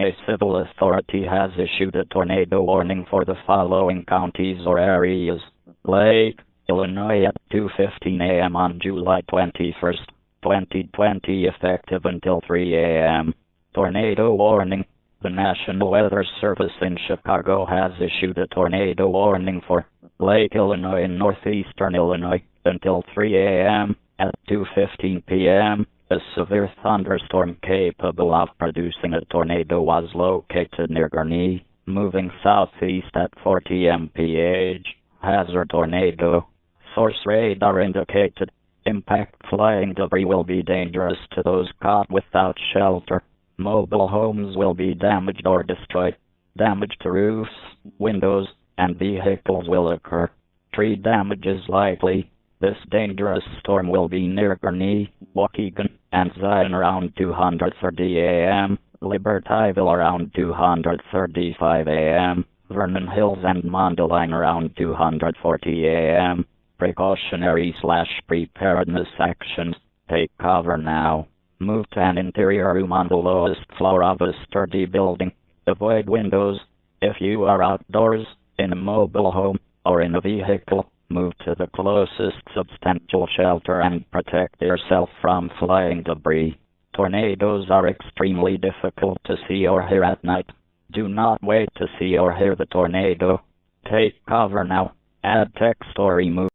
A civil authority has issued a tornado warning for the following counties or areas. Lake, Illinois at 2:15 a.m. on July 21st, 2020, effective until 3 a.m. Tornado warning. The National Weather Service in Chicago has issued a tornado warning for Lake, Illinois and northeastern Illinois until 3 a.m. At 2:15 p.m., a severe thunderstorm capable of producing a tornado was located near Gurnee, moving southeast at 40 mph. Hazard tornado. Source radar indicated. Impact flying debris will be dangerous to those caught without shelter. Mobile homes will be damaged or destroyed. Damage to roofs, windows, and vehicles will occur. Tree damage is likely. This dangerous storm will be near Gurnee, Waukegan, and Zion around 2:30 a.m., Libertyville around 2:35 a.m., Vernon Hills and Mondelein around 2:40 a.m. Precautionary/preparedness actions. Take cover now. Move to an interior room on the lowest floor of a sturdy building. Avoid windows. If you are outdoors, in a mobile home, or in a vehicle, move to the closest substantial shelter and protect yourself from flying debris. Tornadoes are extremely difficult to see or hear at night. Do not wait to see or hear the tornado. Take cover now. Add text or remove